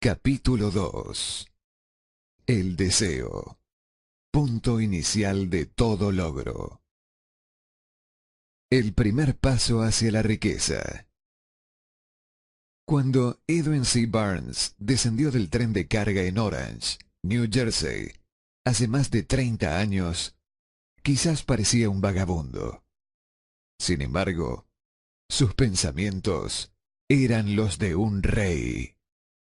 Capítulo 2. El deseo. Punto inicial de todo logro. El primer paso hacia la riqueza. Cuando Edwin C. Burns descendió del tren de carga en Orange, New Jersey, hace más de 30 años, quizás parecía un vagabundo. Sin embargo, sus pensamientos eran los de un rey.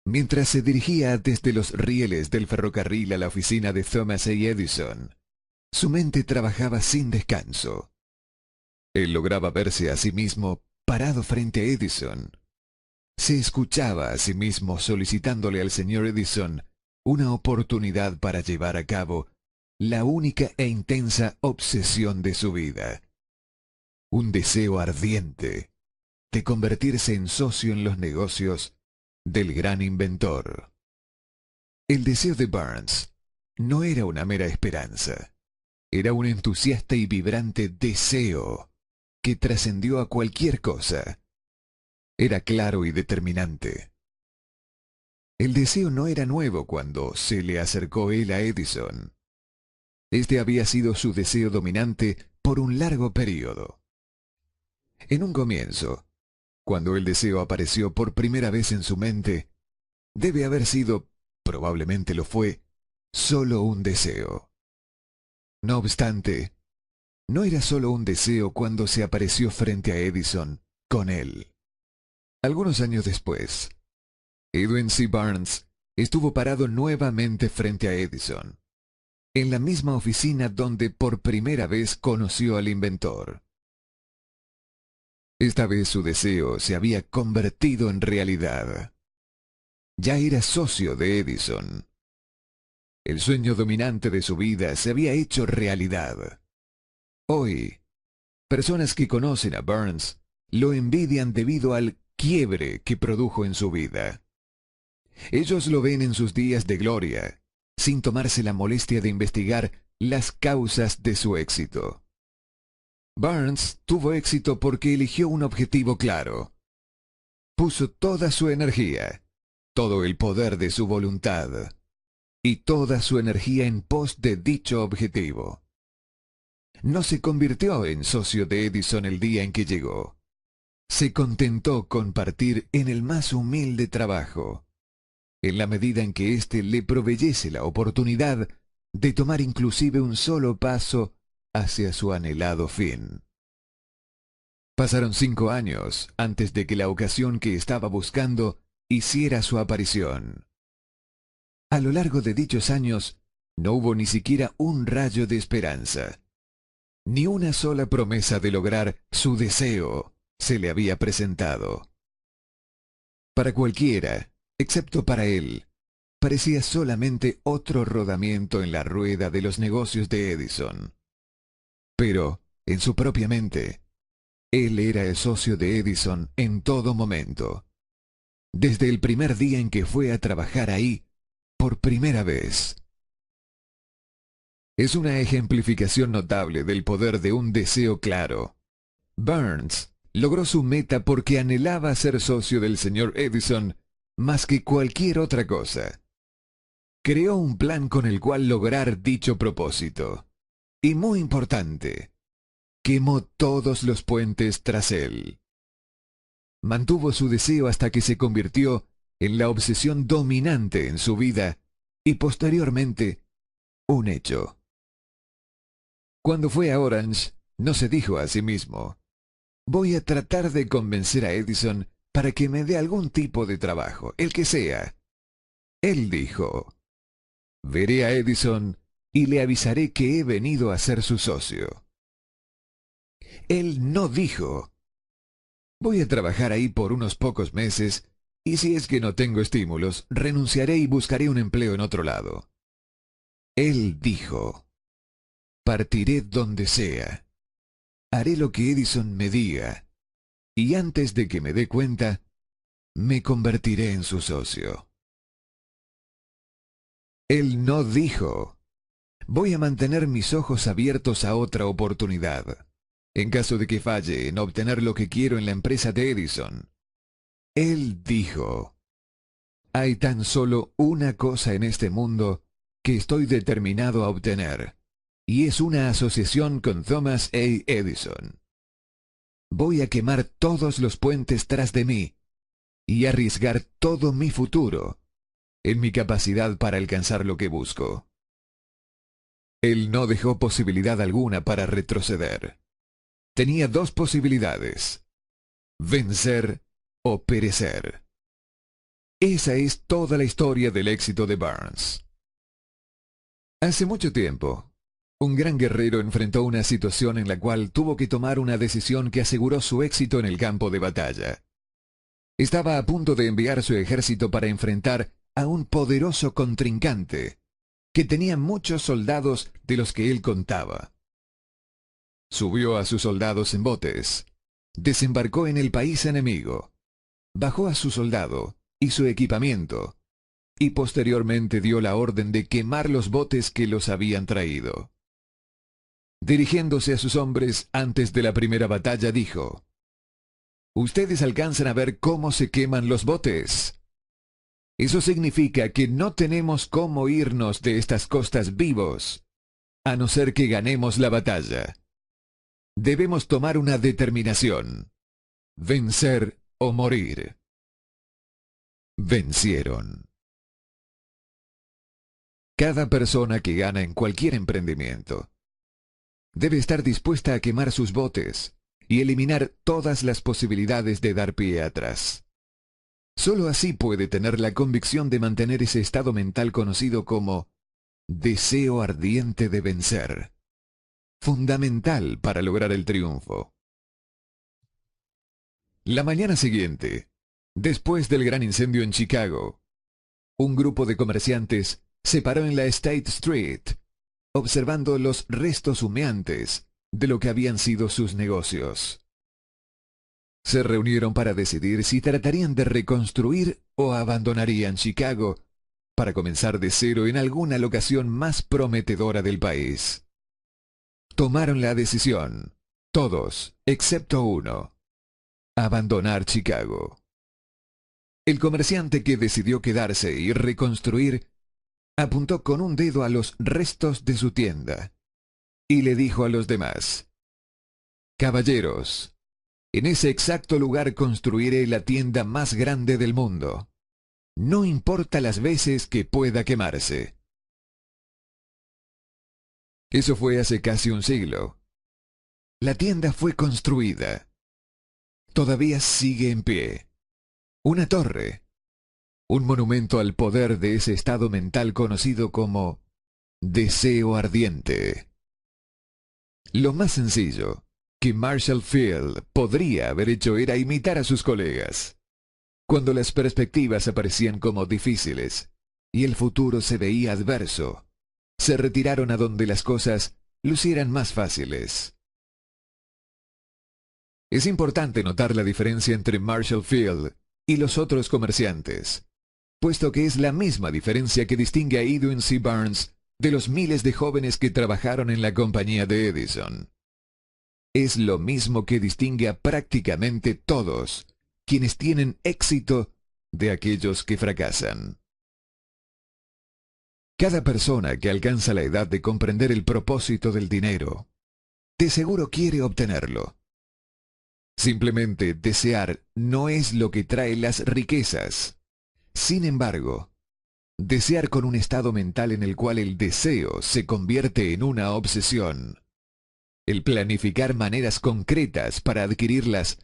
Mientras se dirigía desde los rieles del ferrocarril a la oficina de Thomas A. Edison, su mente trabajaba sin descanso. Él lograba verse a sí mismo parado frente a Edison. Se escuchaba a sí mismo solicitándole al señor Edison una oportunidad para llevar a cabo la única e intensa obsesión de su vida. Un deseo ardiente de convertirse en socio en los negocios del gran inventor. El deseo de Burns no era una mera esperanza, era un entusiasta y vibrante deseo que trascendió a cualquier cosa. Era claro y determinante. El deseo no era nuevo cuando se le acercó él a Edison. Este había sido su deseo dominante por un largo período. En un comienzo, cuando el deseo apareció por primera vez en su mente, debe haber sido, probablemente lo fue, solo un deseo. No obstante, no era solo un deseo cuando se apareció frente a Edison con él. Algunos años después, Edwin C. Burns estuvo parado nuevamente frente a Edison, en la misma oficina donde por primera vez conoció al inventor. Esta vez su deseo se había convertido en realidad. Ya era socio de Edison. El sueño dominante de su vida se había hecho realidad. Hoy, personas que conocen a Burns lo envidian debido al quiebre que produjo en su vida. Ellos lo ven en sus días de gloria, sin tomarse la molestia de investigar las causas de su éxito. Burns tuvo éxito porque eligió un objetivo claro. Puso toda su energía, todo el poder de su voluntad y toda su energía en pos de dicho objetivo. No se convirtió en socio de Edison el día en que llegó. Se contentó con partir en el más humilde trabajo, en la medida en que éste le proveyese la oportunidad de tomar inclusive un solo paso hacia su anhelado fin. Pasaron 5 años antes de que la ocasión que estaba buscando hiciera su aparición. A lo largo de dichos años, no hubo ni siquiera un rayo de esperanza. Ni una sola promesa de lograr su deseo se le había presentado. Para cualquiera, excepto para él, parecía solamente otro rodamiento en la rueda de los negocios de Edison. Pero, en su propia mente, él era el socio de Edison en todo momento. Desde el primer día en que fue a trabajar ahí, por primera vez. Es una ejemplificación notable del poder de un deseo claro. Burns logró su meta porque anhelaba ser socio del señor Edison más que cualquier otra cosa. Creó un plan con el cual lograr dicho propósito. Y muy importante, quemó todos los puentes tras él. Mantuvo su deseo hasta que se convirtió en la obsesión dominante en su vida y posteriormente un hecho. Cuando fue a Orange, no se dijo a sí mismo: voy a tratar de convencer a Edison para que me dé algún tipo de trabajo, el que sea. Él dijo: veré a Edison y le avisaré que he venido a ser su socio. Él no dijo: voy a trabajar ahí por unos pocos meses y si es que no tengo estímulos, renunciaré y buscaré un empleo en otro lado. Él dijo: partiré donde sea. Haré lo que Edison me diga, y antes de que me dé cuenta, me convertiré en su socio. Él no dijo: voy a mantener mis ojos abiertos a otra oportunidad, en caso de que falle en obtener lo que quiero en la empresa de Edison. Él dijo: Hay tan solo una cosa en este mundo que estoy determinado a obtener, y es una asociación con Thomas A. Edison. Voy a quemar todos los puentes tras de mí y arriesgar todo mi futuro en mi capacidad para alcanzar lo que busco. Él no dejó posibilidad alguna para retroceder. Tenía dos posibilidades: vencer o perecer. Esa es toda la historia del éxito de Burns. Hace mucho tiempo, un gran guerrero enfrentó una situación en la cual tuvo que tomar una decisión que aseguró su éxito en el campo de batalla. Estaba a punto de enviar su ejército para enfrentar a un poderoso contrincante que tenía muchos soldados de los que él contaba. Subió a sus soldados en botes, desembarcó en el país enemigo, bajó a su soldado y su equipamiento, y posteriormente dio la orden de quemar los botes que los habían traído. Dirigiéndose a sus hombres antes de la primera batalla, dijo: «Ustedes alcanzan a ver cómo se queman los botes. Eso significa que no tenemos cómo irnos de estas costas vivos, a no ser que ganemos la batalla. Debemos tomar una determinación: vencer o morir». Vencieron. Cada persona que gana en cualquier emprendimiento debe estar dispuesta a quemar sus botes y eliminar todas las posibilidades de dar pie atrás. Solo así puede tener la convicción de mantener ese estado mental conocido como deseo ardiente de vencer, fundamental para lograr el triunfo. La mañana siguiente, después del gran incendio en Chicago, un grupo de comerciantes se paró en la State Street, observando los restos humeantes de lo que habían sido sus negocios. Se reunieron para decidir si tratarían de reconstruir o abandonarían Chicago para comenzar de cero en alguna locación más prometedora del país. Tomaron la decisión, todos, excepto uno: abandonar Chicago. El comerciante que decidió quedarse y reconstruir apuntó con un dedo a los restos de su tienda y le dijo a los demás: «Caballeros, en ese exacto lugar construiré la tienda más grande del mundo. No importa las veces que pueda quemarse». Eso fue hace casi un siglo. La tienda fue construida. Todavía sigue en pie. Una torre. Un monumento al poder de ese estado mental conocido como deseo ardiente. Lo más sencillo que Marshall Field podría haber hecho era imitar a sus colegas. Cuando las perspectivas aparecían como difíciles y el futuro se veía adverso, se retiraron a donde las cosas lucieran más fáciles. Es importante notar la diferencia entre Marshall Field y los otros comerciantes, puesto que es la misma diferencia que distingue a Edwin C. Burns de los miles de jóvenes que trabajaron en la compañía de Edison. Es lo mismo que distingue a prácticamente todos quienes tienen éxito de aquellos que fracasan. Cada persona que alcanza la edad de comprender el propósito del dinero, de seguro quiere obtenerlo. Simplemente desear no es lo que trae las riquezas. Sin embargo, desear con un estado mental en el cual el deseo se convierte en una obsesión, el planificar maneras concretas para adquirirlas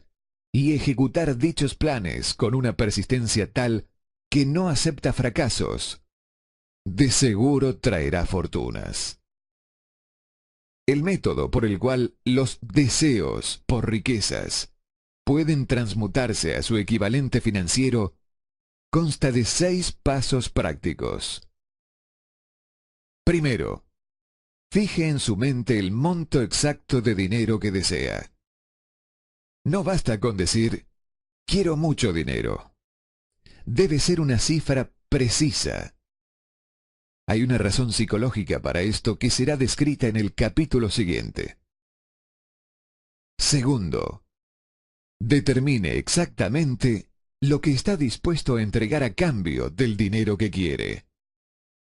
y ejecutar dichos planes con una persistencia tal que no acepta fracasos, de seguro traerá fortunas. El método por el cual los deseos por riquezas pueden transmutarse a su equivalente financiero consta de 6 pasos prácticos. Primero, fije en su mente el monto exacto de dinero que desea. No basta con decir, quiero mucho dinero. Debe ser una cifra precisa. Hay una razón psicológica para esto que será descrita en el capítulo siguiente. Segundo, determine exactamente lo que está dispuesto a entregar a cambio del dinero que quiere.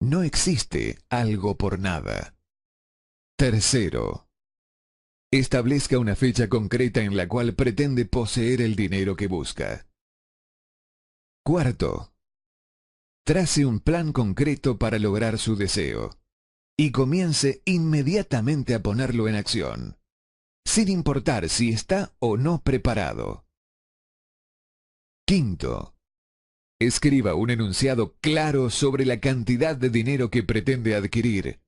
No existe algo por nada. Tercero, establezca una fecha concreta en la cual pretende poseer el dinero que busca. Cuarto, trace un plan concreto para lograr su deseo y comience inmediatamente a ponerlo en acción, sin importar si está o no preparado. Quinto, escriba un enunciado claro sobre la cantidad de dinero que pretende adquirir.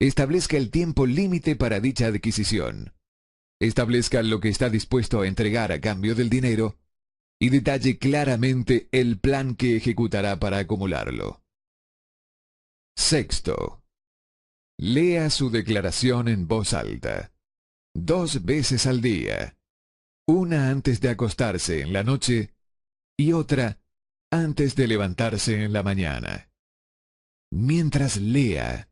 Establezca el tiempo límite para dicha adquisición. Establezca lo que está dispuesto a entregar a cambio del dinero y detalle claramente el plan que ejecutará para acumularlo. Sexto, lea su declaración en voz alta, 2 veces al día, una antes de acostarse en la noche y otra antes de levantarse en la mañana. Mientras lea,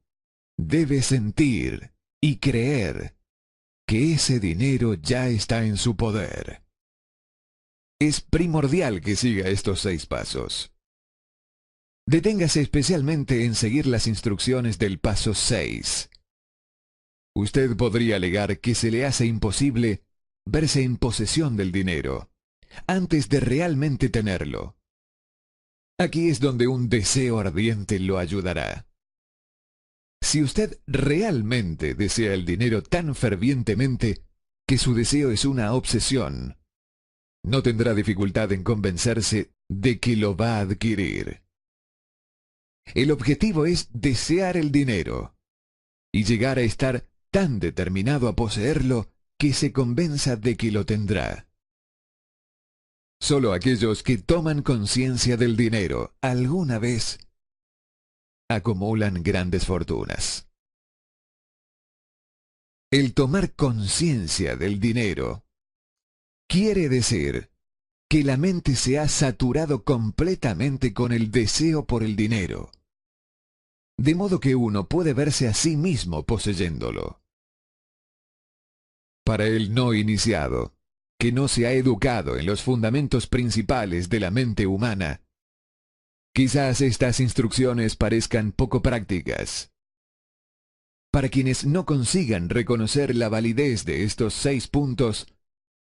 debe sentir y creer que ese dinero ya está en su poder. Es primordial que siga estos 6 pasos. Deténgase especialmente en seguir las instrucciones del paso 6. Usted podría alegar que se le hace imposible verse en posesión del dinero antes de realmente tenerlo. Aquí es donde un deseo ardiente lo ayudará. Si usted realmente desea el dinero tan fervientemente que su deseo es una obsesión, no tendrá dificultad en convencerse de que lo va a adquirir. El objetivo es desear el dinero y llegar a estar tan determinado a poseerlo que se convenza de que lo tendrá. Solo aquellos que toman conciencia del dinero alguna vez acumulan grandes fortunas. El tomar conciencia del dinero quiere decir que la mente se ha saturado completamente con el deseo por el dinero, de modo que uno puede verse a sí mismo poseyéndolo. Para el no iniciado, que no se ha educado en los fundamentos principales de la mente humana, quizás estas instrucciones parezcan poco prácticas. Para quienes no consigan reconocer la validez de estos 6 puntos,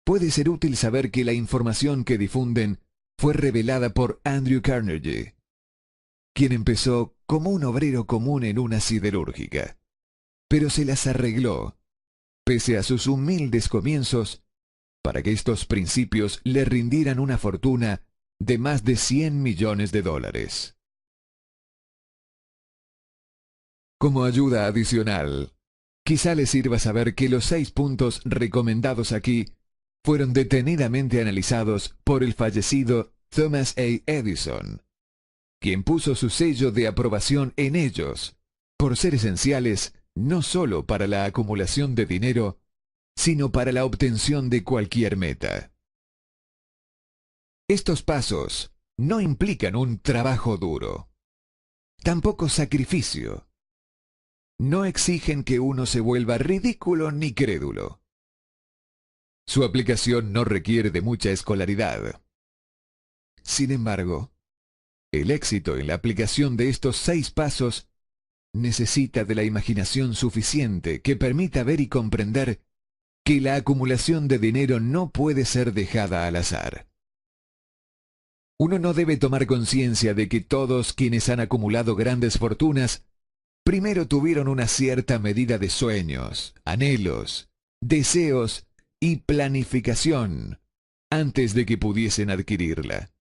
puede ser útil saber que la información que difunden fue revelada por Andrew Carnegie, quien empezó como un obrero común en una siderúrgica, pero se las arregló, pese a sus humildes comienzos, para que estos principios le rindieran una fortuna de más de $100 millones. Como ayuda adicional, quizá le sirva saber que los 6 puntos recomendados aquí fueron detenidamente analizados por el fallecido Thomas A. Edison, quien puso su sello de aprobación en ellos, por ser esenciales no solo para la acumulación de dinero, sino para la obtención de cualquier meta. Estos pasos no implican un trabajo duro, tampoco sacrificio. No exigen que uno se vuelva ridículo ni crédulo. Su aplicación no requiere de mucha escolaridad. Sin embargo, el éxito en la aplicación de estos 6 pasos necesita de la imaginación suficiente que permita ver y comprender que la acumulación de dinero no puede ser dejada al azar. Uno no debe tomar conciencia de que todos quienes han acumulado grandes fortunas primero tuvieron una cierta medida de sueños, anhelos, deseos y planificación antes de que pudiesen adquirirla.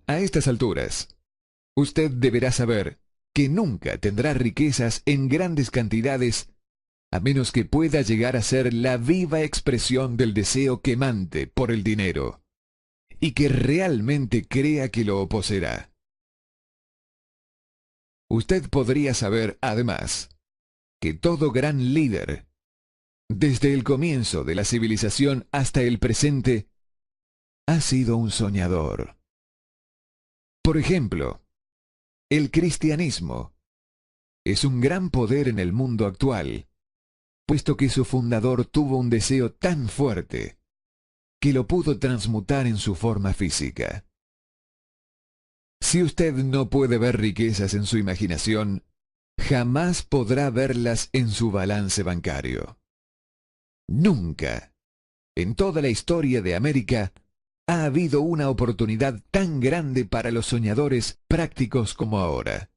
A estas alturas, usted deberá saber que nunca tendrá riquezas en grandes cantidades a menos que pueda llegar a ser la viva expresión del deseo quemante por el dinero y que realmente crea que lo poseerá. Usted podría saber, además, que todo gran líder, desde el comienzo de la civilización hasta el presente, ha sido un soñador. Por ejemplo, el cristianismo es un gran poder en el mundo actual, puesto que su fundador tuvo un deseo tan fuerte que lo pudo transmutar en su forma física. Si usted no puede ver riquezas en su imaginación, jamás podrá verlas en su balance bancario. Nunca, en toda la historia de América, ha habido una oportunidad tan grande para los soñadores prácticos como ahora.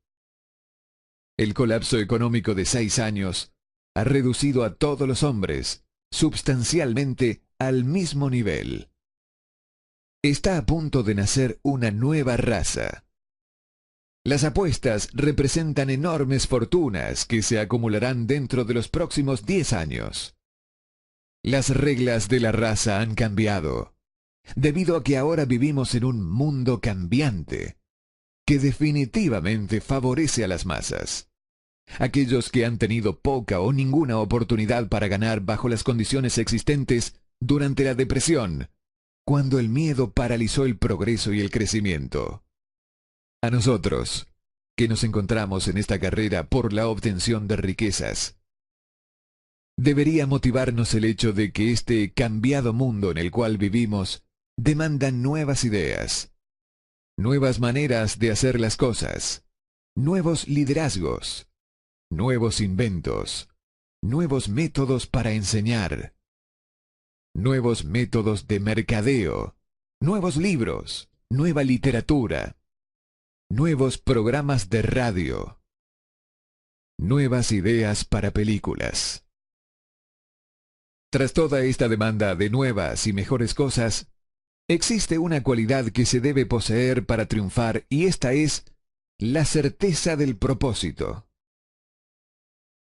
El colapso económico de 6 años ha reducido a todos los hombres substancialmente al mismo nivel. Está a punto de nacer una nueva raza. Las apuestas representan enormes fortunas que se acumularán dentro de los próximos 10 años. Las reglas de la raza han cambiado, debido a que ahora vivimos en un mundo cambiante, que definitivamente favorece a las masas. Aquellos que han tenido poca o ninguna oportunidad para ganar bajo las condiciones existentes durante la depresión, cuando el miedo paralizó el progreso y el crecimiento. A nosotros, que nos encontramos en esta carrera por la obtención de riquezas, debería motivarnos el hecho de que este cambiado mundo en el cual vivimos demanda nuevas ideas, nuevas maneras de hacer las cosas, nuevos liderazgos, nuevos inventos, nuevos métodos para enseñar, nuevos métodos de mercadeo, nuevos libros, nueva literatura, nuevos programas de radio, nuevas ideas para películas. Tras toda esta demanda de nuevas y mejores cosas, existe una cualidad que se debe poseer para triunfar, y esta es la certeza del propósito.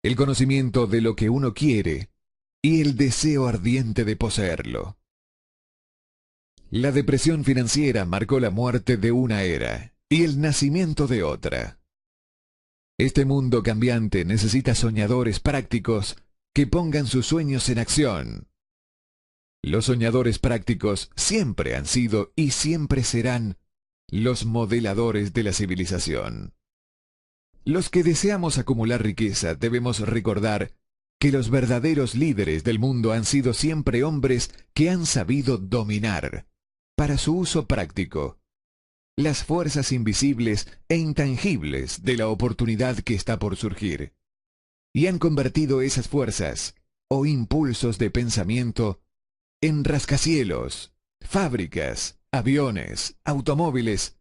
El conocimiento de lo que uno quiere y el deseo ardiente de poseerlo. La depresión financiera marcó la muerte de una era y el nacimiento de otra. Este mundo cambiante necesita soñadores prácticos que pongan sus sueños en acción. Los soñadores prácticos siempre han sido y siempre serán los modeladores de la civilización. Los que deseamos acumular riqueza debemos recordar que los verdaderos líderes del mundo han sido siempre hombres que han sabido dominar, para su uso práctico, las fuerzas invisibles e intangibles de la oportunidad que está por surgir, y han convertido esas fuerzas o impulsos de pensamiento en rascacielos, fábricas, aviones, automóviles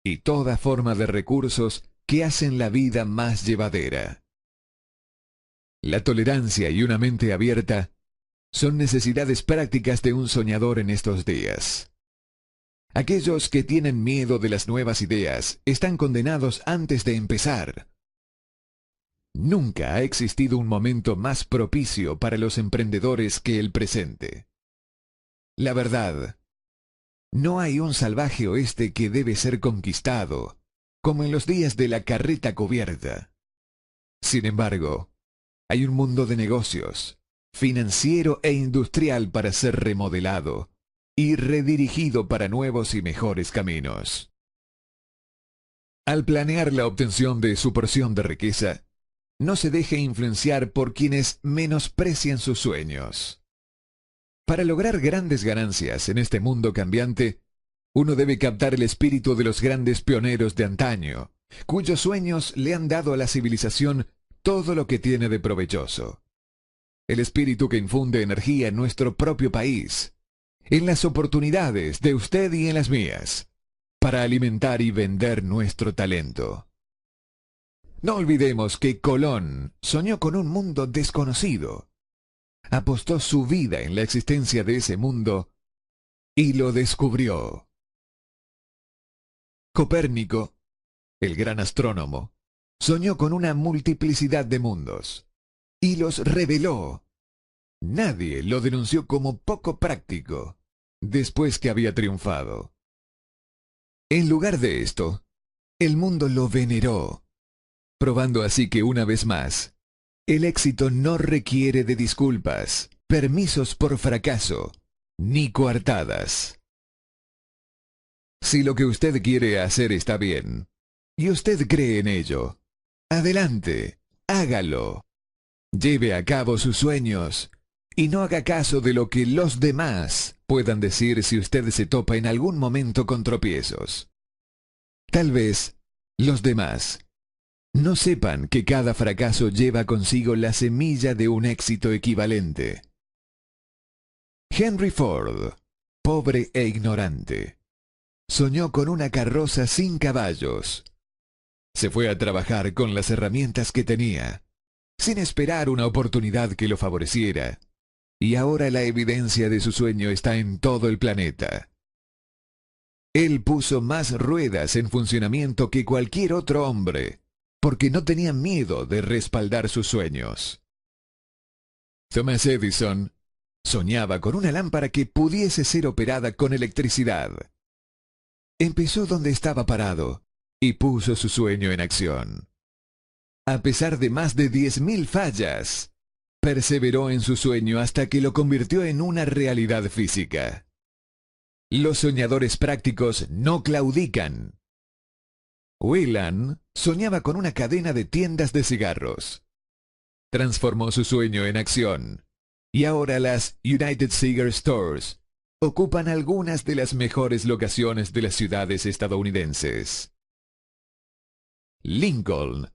y toda forma de recursos que hacen la vida más llevadera. La tolerancia y una mente abierta son necesidades prácticas de un soñador en estos días. Aquellos que tienen miedo de las nuevas ideas están condenados antes de empezar. Nunca ha existido un momento más propicio para los emprendedores que el presente. La verdad, no hay un salvaje oeste que debe ser conquistado, como en los días de la carreta cubierta. Sin embargo, hay un mundo de negocios, financiero e industrial para ser remodelado y redirigido para nuevos y mejores caminos. Al planear la obtención de su porción de riqueza, no se deje influenciar por quienes menosprecian sus sueños. Para lograr grandes ganancias en este mundo cambiante, uno debe captar el espíritu de los grandes pioneros de antaño, cuyos sueños le han dado a la civilización todo lo que tiene de provechoso. El espíritu que infunde energía en nuestro propio país, en las oportunidades de usted y en las mías, para alimentar y vender nuestro talento. No olvidemos que Colón soñó con un mundo desconocido, apostó su vida en la existencia de ese mundo y lo descubrió. Copérnico, el gran astrónomo, soñó con una multiplicidad de mundos y los reveló. Nadie lo denunció como poco práctico después que había triunfado. En lugar de esto, el mundo lo veneró, probando así que una vez más, el éxito no requiere de disculpas, permisos por fracaso, ni coartadas. Si lo que usted quiere hacer está bien, y usted cree en ello, adelante, hágalo. Lleve a cabo sus sueños, y no haga caso de lo que los demás puedan decir si usted se topa en algún momento con tropiezos. Tal vez los demás no sepan que cada fracaso lleva consigo la semilla de un éxito equivalente. Henry Ford, pobre e ignorante, soñó con una carroza sin caballos. Se fue a trabajar con las herramientas que tenía, sin esperar una oportunidad que lo favoreciera, y ahora la evidencia de su sueño está en todo el planeta. Él puso más ruedas en funcionamiento que cualquier otro hombre, porque no tenía miedo de respaldar sus sueños. Thomas Edison soñaba con una lámpara que pudiese ser operada con electricidad. Empezó donde estaba parado y puso su sueño en acción. A pesar de más de 10.000 fallas, perseveró en su sueño hasta que lo convirtió en una realidad física. Los soñadores prácticos no claudican. Whelan soñaba con una cadena de tiendas de cigarros. Transformó su sueño en acción, y ahora las United Cigar Stores ocupan algunas de las mejores locaciones de las ciudades estadounidenses. Lincoln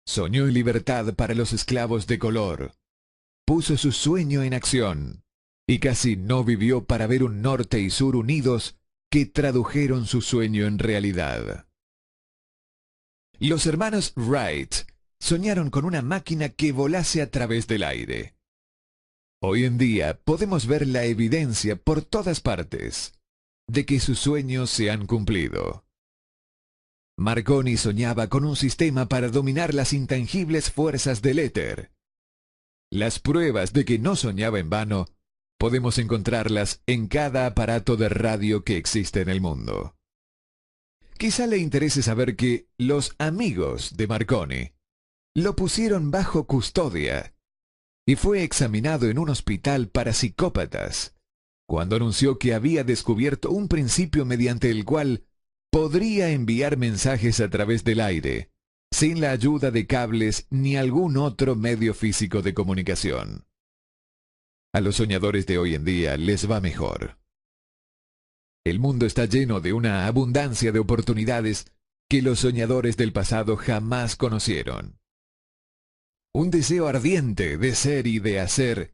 soñó en libertad para los esclavos de color. Puso su sueño en acción, y casi no vivió para ver un norte y sur unidos que tradujeron su sueño en realidad. Los hermanos Wright soñaron con una máquina que volase a través del aire. Hoy en día podemos ver la evidencia por todas partes de que sus sueños se han cumplido. Marconi soñaba con un sistema para dominar las intangibles fuerzas del éter. Las pruebas de que no soñaba en vano podemos encontrarlas en cada aparato de radio que existe en el mundo. Quizá le interese saber que los amigos de Marconi lo pusieron bajo custodia y fue examinado en un hospital para psicópatas cuando anunció que había descubierto un principio mediante el cual podría enviar mensajes a través del aire, sin la ayuda de cables ni algún otro medio físico de comunicación. A los soñadores de hoy en día les va mejor. El mundo está lleno de una abundancia de oportunidades que los soñadores del pasado jamás conocieron. Un deseo ardiente de ser y de hacer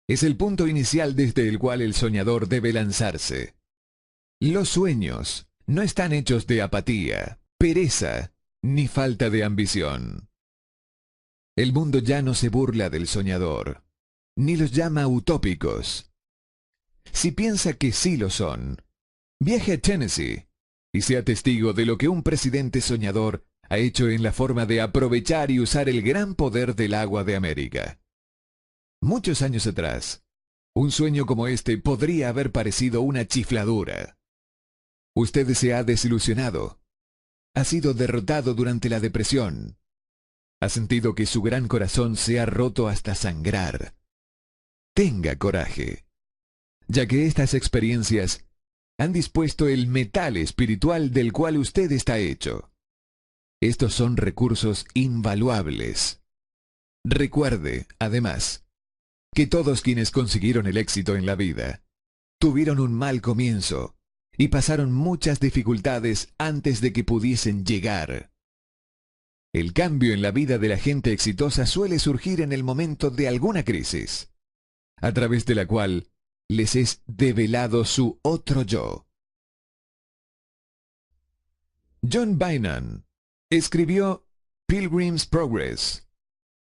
es el punto inicial desde el cual el soñador debe lanzarse. Los sueños no están hechos de apatía, pereza, ni falta de ambición. El mundo ya no se burla del soñador, ni los llama utópicos. Si piensa que sí lo son, viaje a Tennessee y sea testigo de lo que un presidente soñador ha hecho en la forma de aprovechar y usar el gran poder del agua de América. Muchos años atrás, un sueño como este podría haber parecido una chifladura. Usted se ha desilusionado, ha sido derrotado durante la depresión, ha sentido que su gran corazón se ha roto hasta sangrar. Tenga coraje, ya que estas experiencias han dispuesto el metal espiritual del cual usted está hecho. Estos son recursos invaluables. Recuerde, además, que todos quienes consiguieron el éxito en la vida tuvieron un mal comienzo y pasaron muchas dificultades antes de que pudiesen llegar. El cambio en la vida de la gente exitosa suele surgir en el momento de alguna crisis, a través de la cual les es develado su otro yo. John Bynon escribió Pilgrim's Progress,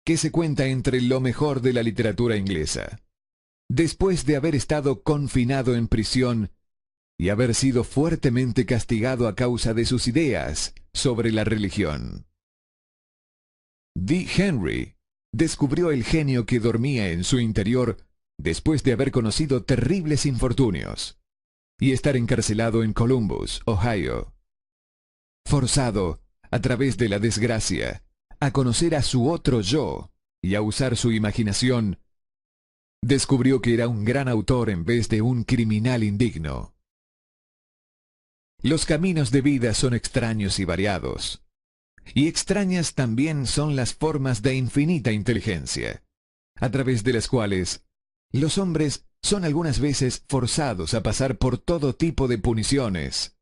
que se cuenta entre lo mejor de la literatura inglesa, después de haber estado confinado en prisión y haber sido fuertemente castigado a causa de sus ideas sobre la religión. D. Henry descubrió el genio que dormía en su interior después de haber conocido terribles infortunios y estar encarcelado en Columbus, Ohio. Forzado, a través de la desgracia, a conocer a su otro yo y a usar su imaginación, descubrió que era un gran autor en vez de un criminal indigno. Los caminos de vida son extraños y variados, y extrañas también son las formas de infinita inteligencia, a través de las cuales los hombres son algunas veces forzados a pasar por todo tipo de puniciones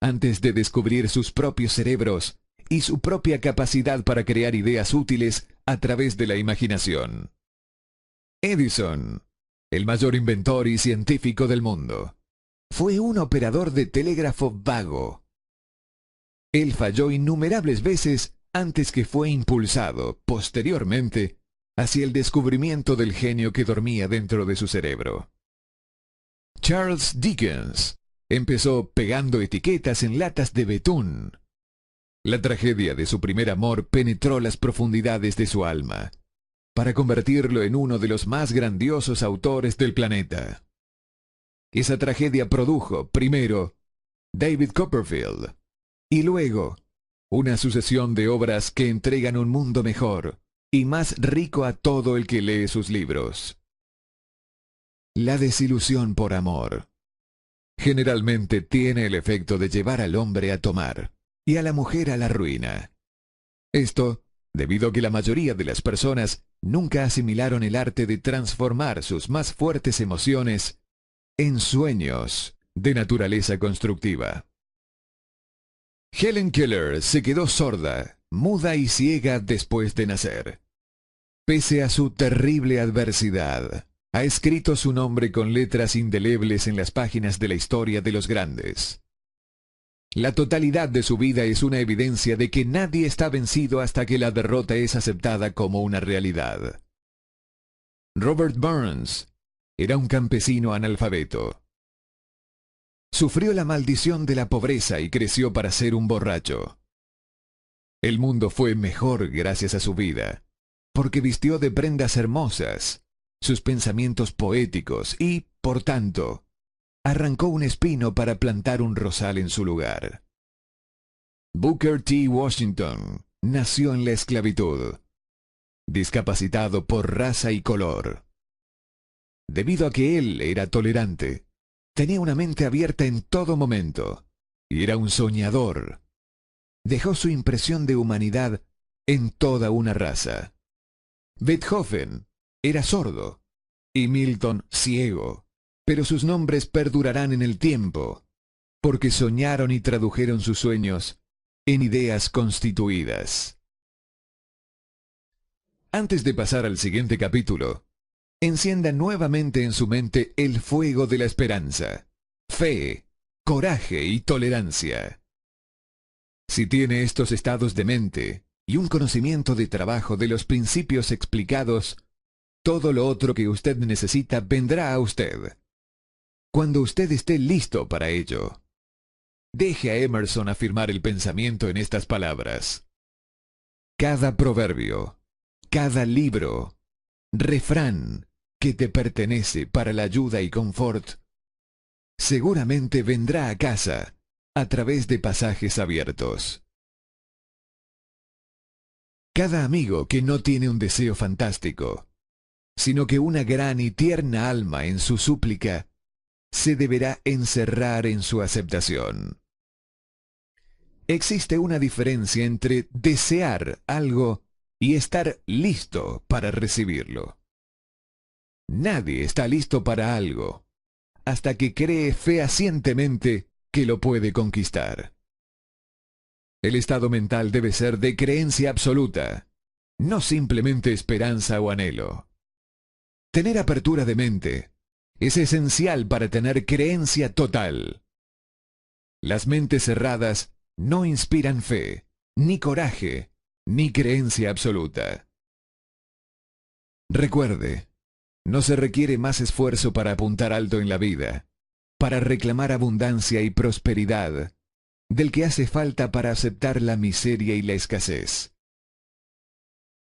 antes de descubrir sus propios cerebros y su propia capacidad para crear ideas útiles a través de la imaginación. Edison, el mayor inventor y científico del mundo, fue un operador de telégrafo vago. Él falló innumerables veces antes que fue impulsado, posteriormente, hacia el descubrimiento del genio que dormía dentro de su cerebro. Charles Dickens empezó pegando etiquetas en latas de betún. La tragedia de su primer amor penetró las profundidades de su alma, para convertirlo en uno de los más grandiosos autores del planeta. Esa tragedia produjo, primero, David Copperfield, y luego, una sucesión de obras que entregan un mundo mejor y más rico a todo el que lee sus libros. La desilusión por amor generalmente tiene el efecto de llevar al hombre a tomar y a la mujer a la ruina. Esto debido a que la mayoría de las personas nunca asimilaron el arte de transformar sus más fuertes emociones en sueños de naturaleza constructiva. Helen Keller se quedó sorda, muda y ciega después de nacer. Pese a su terrible adversidad, ha escrito su nombre con letras indelebles en las páginas de la historia de los grandes. La totalidad de su vida es una evidencia de que nadie está vencido hasta que la derrota es aceptada como una realidad. Robert Burns era un campesino analfabeto. Sufrió la maldición de la pobreza y creció para ser un borracho. El mundo fue mejor gracias a su vida, porque vistió de prendas hermosas sus pensamientos poéticos y, por tanto, arrancó un espino para plantar un rosal en su lugar. Booker T. Washington nació en la esclavitud, discapacitado por raza y color. Debido a que él era tolerante, tenía una mente abierta en todo momento y era un soñador. Dejó su impresión de humanidad en toda una raza. Beethoven era sordo y Milton ciego, pero sus nombres perdurarán en el tiempo, porque soñaron y tradujeron sus sueños en ideas constituidas. Antes de pasar al siguiente capítulo, encienda nuevamente en su mente el fuego de la esperanza, fe, coraje y tolerancia. Si tiene estos estados de mente y un conocimiento de trabajo de los principios explicados, todo lo otro que usted necesita vendrá a usted, cuando usted esté listo para ello. Deje a Emerson afirmar el pensamiento en estas palabras. Cada proverbio, cada libro, refrán que te pertenece para la ayuda y confort, seguramente vendrá a casa a través de pasajes abiertos. Cada amigo que no tiene un deseo fantástico, sino que una gran y tierna alma en su súplica, se deberá encerrar en su aceptación. Existe una diferencia entre desear algo y estar listo para recibirlo. Nadie está listo para algo hasta que cree fehacientemente que lo puede conquistar. El estado mental debe ser de creencia absoluta, no simplemente esperanza o anhelo. Tener apertura de mente es esencial para tener creencia total. Las mentes cerradas no inspiran fe, ni coraje, ni creencia absoluta. Recuerde, no se requiere más esfuerzo para apuntar alto en la vida, para reclamar abundancia y prosperidad, del que hace falta para aceptar la miseria y la escasez.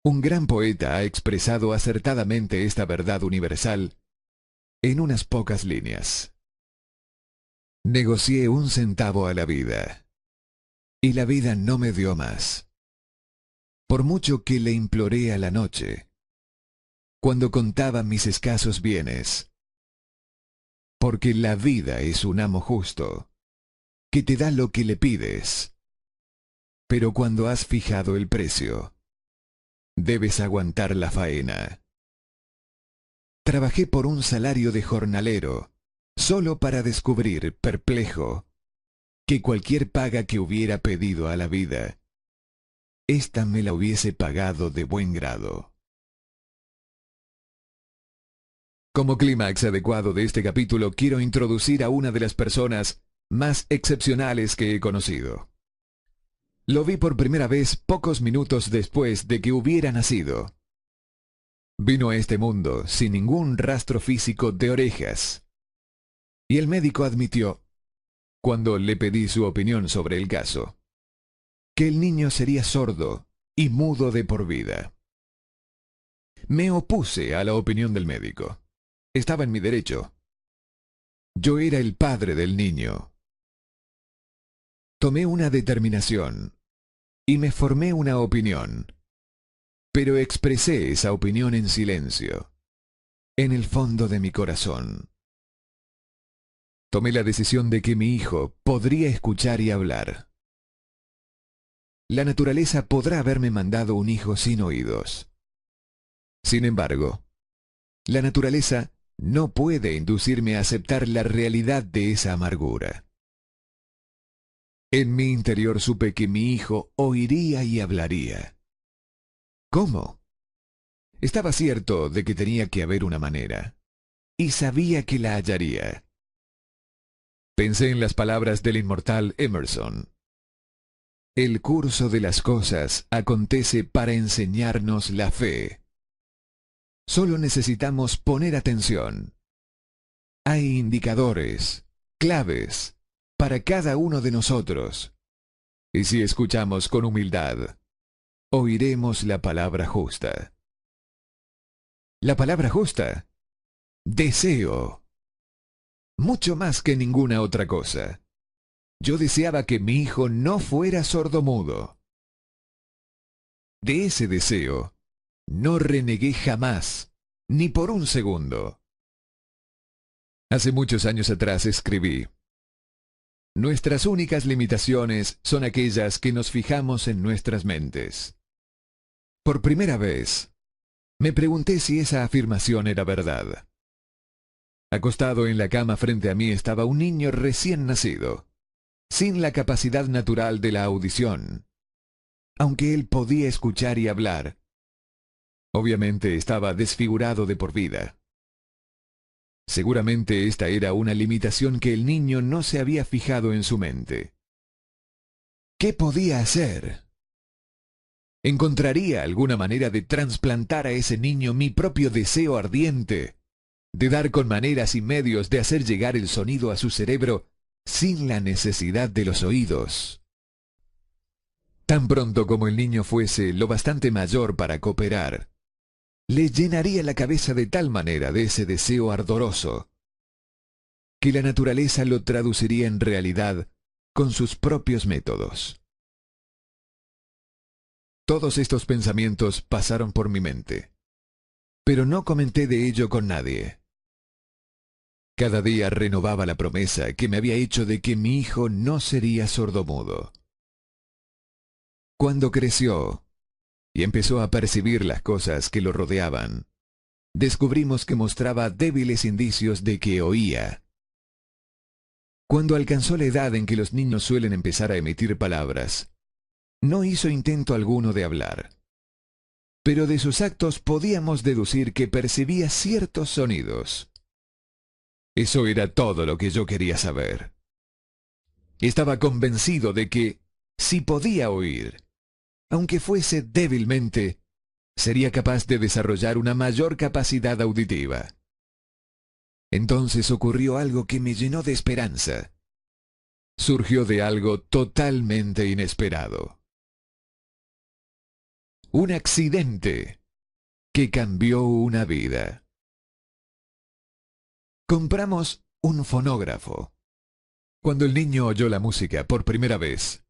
Un gran poeta ha expresado acertadamente esta verdad universal en unas pocas líneas. Negocié 1 centavo a la vida, y la vida no me dio más. Por mucho que le imploré a la noche, cuando contaba mis escasos bienes, porque la vida es un amo justo, que te da lo que le pides, pero cuando has fijado el precio, debes aguantar la faena. Trabajé por un salario de jornalero, solo para descubrir, perplejo, que cualquier paga que hubiera pedido a la vida, ésta me la hubiese pagado de buen grado. Como clímax adecuado de este capítulo, quiero introducir a una de las personas más excepcionales que he conocido. Lo vi por primera vez pocos minutos después de que hubiera nacido. Vino a este mundo sin ningún rastro físico de orejas. Y el médico admitió, cuando le pedí su opinión sobre el caso, que el niño sería sordo y mudo de por vida. Me opuse a la opinión del médico. Estaba en mi derecho. Yo era el padre del niño. Tomé una determinación y me formé una opinión, pero expresé esa opinión en silencio, en el fondo de mi corazón. Tomé la decisión de que mi hijo podría escuchar y hablar. La naturaleza podrá haberme mandado un hijo sin oídos. Sin embargo, la naturaleza no puede inducirme a aceptar la realidad de esa amargura. En mi interior supe que mi hijo oiría y hablaría. ¿Cómo? Estaba cierto de que tenía que haber una manera, y sabía que la hallaría. Pensé en las palabras del inmortal Emerson. El curso de las cosas acontece para enseñarnos la fe. Solo necesitamos poner atención. Hay indicadores, claves, para cada uno de nosotros. Y si escuchamos con humildad, oiremos la palabra justa. La palabra justa, deseo. Mucho más que ninguna otra cosa. Yo deseaba que mi hijo no fuera sordomudo. De ese deseo, no renegué jamás, ni por un segundo. Hace muchos años atrás escribí: nuestras únicas limitaciones son aquellas que nos fijamos en nuestras mentes. Por primera vez, me pregunté si esa afirmación era verdad. Acostado en la cama frente a mí estaba un niño recién nacido, sin la capacidad natural de la audición. Aunque él podía escuchar y hablar, obviamente estaba desfigurado de por vida. Seguramente esta era una limitación que el niño no se había fijado en su mente. ¿Qué podía hacer? ¿Encontraría alguna manera de trasplantar a ese niño mi propio deseo ardiente, de dar con maneras y medios de hacer llegar el sonido a su cerebro sin la necesidad de los oídos? Tan pronto como el niño fuese lo bastante mayor para cooperar, le llenaría la cabeza de tal manera de ese deseo ardoroso, que la naturaleza lo traduciría en realidad con sus propios métodos. Todos estos pensamientos pasaron por mi mente, pero no comenté de ello con nadie. Cada día renovaba la promesa que me había hecho de que mi hijo no sería sordomudo. Cuando creció y empezó a percibir las cosas que lo rodeaban, descubrimos que mostraba débiles indicios de que oía. Cuando alcanzó la edad en que los niños suelen empezar a emitir palabras, no hizo intento alguno de hablar. Pero de sus actos podíamos deducir que percibía ciertos sonidos. Eso era todo lo que yo quería saber. Estaba convencido de que, si podía oír, aunque fuese débilmente, sería capaz de desarrollar una mayor capacidad auditiva. Entonces ocurrió algo que me llenó de esperanza. Surgió de algo totalmente inesperado. Un accidente que cambió una vida. Compramos un fonógrafo. Cuando el niño oyó la música por primera vez,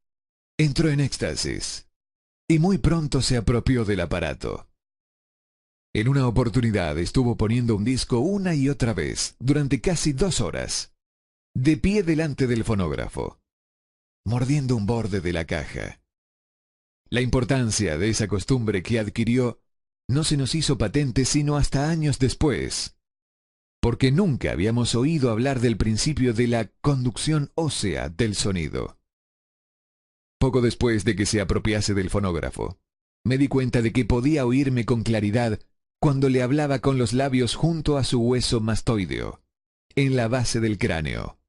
entró en éxtasis y muy pronto se apropió del aparato. En una oportunidad estuvo poniendo un disco una y otra vez durante casi 2 horas, de pie delante del fonógrafo, mordiendo un borde de la caja. La importancia de esa costumbre que adquirió no se nos hizo patente sino hasta años después, porque nunca habíamos oído hablar del principio de la conducción ósea del sonido. Poco después de que se apropiase del fonógrafo, me di cuenta de que podía oírme con claridad cuando le hablaba con los labios junto a su hueso mastoideo, en la base del cráneo.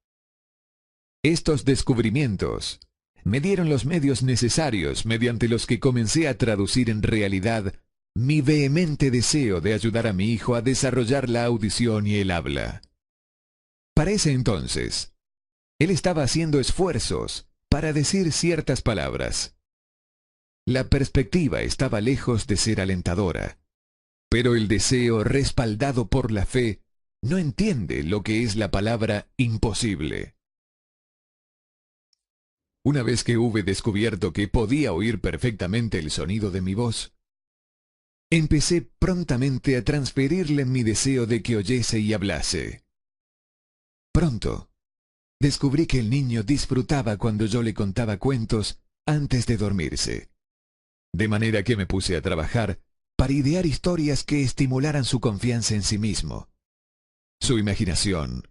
Estos descubrimientos me dieron los medios necesarios mediante los que comencé a traducir en realidad mi vehemente deseo de ayudar a mi hijo a desarrollar la audición y el habla. Para ese entonces, él estaba haciendo esfuerzos para decir ciertas palabras. La perspectiva estaba lejos de ser alentadora, pero el deseo respaldado por la fe no entiende lo que es la palabra imposible. Una vez que hube descubierto que podía oír perfectamente el sonido de mi voz, empecé prontamente a transferirle mi deseo de que oyese y hablase. Pronto, descubrí que el niño disfrutaba cuando yo le contaba cuentos antes de dormirse, de manera que me puse a trabajar para idear historias que estimularan su confianza en sí mismo, su imaginación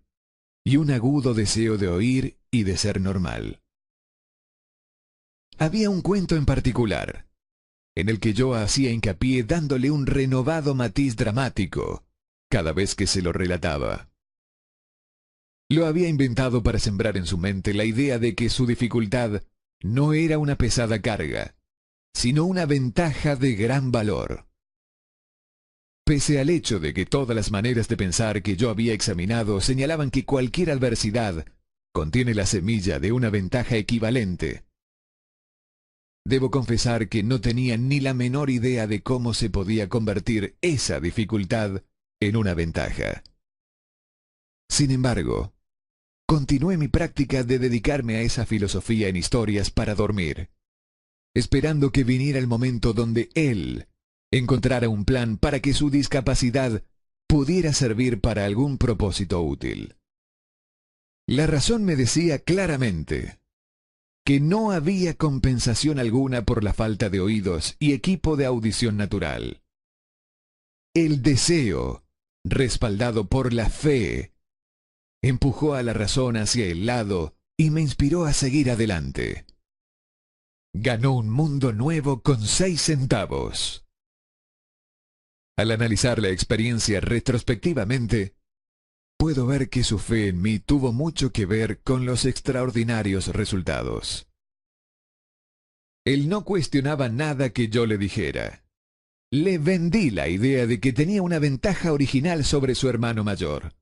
y un agudo deseo de oír y de ser normal. Había un cuento en particular, en el que yo hacía hincapié dándole un renovado matiz dramático cada vez que se lo relataba. Lo había inventado para sembrar en su mente la idea de que su dificultad no era una pesada carga, sino una ventaja de gran valor. Pese al hecho de que todas las maneras de pensar que yo había examinado señalaban que cualquier adversidad contiene la semilla de una ventaja equivalente, debo confesar que no tenía ni la menor idea de cómo se podía convertir esa dificultad en una ventaja. Sin embargo, continué mi práctica de dedicarme a esa filosofía en historias para dormir, esperando que viniera el momento donde él encontrara un plan para que su discapacidad pudiera servir para algún propósito útil. La razón me decía claramente que no había compensación alguna por la falta de oídos y equipo de audición natural. El deseo, respaldado por la fe, empujó a la razón hacia el lado y me inspiró a seguir adelante. Ganó un mundo nuevo con 6 centavos. Al analizar la experiencia retrospectivamente, puedo ver que su fe en mí tuvo mucho que ver con los extraordinarios resultados. Él no cuestionaba nada que yo le dijera. Le vendí la idea de que tenía una ventaja original sobre su hermano mayor,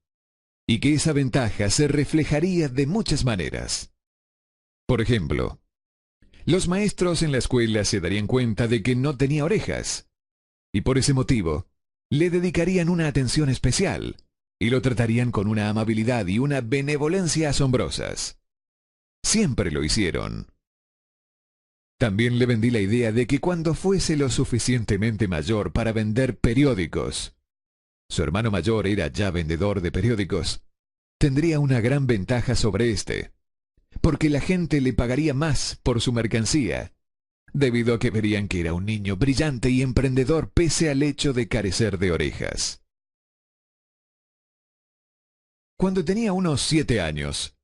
y que esa ventaja se reflejaría de muchas maneras. Por ejemplo, los maestros en la escuela se darían cuenta de que no tenía orejas, y por ese motivo le dedicarían una atención especial, y lo tratarían con una amabilidad y una benevolencia asombrosas. Siempre lo hicieron. También le vendí la idea de que cuando fuese lo suficientemente mayor para vender periódicos, su hermano mayor era ya vendedor de periódicos, tendría una gran ventaja sobre éste, porque la gente le pagaría más por su mercancía, debido a que verían que era un niño brillante y emprendedor pese al hecho de carecer de orejas. Cuando tenía unos 7 años,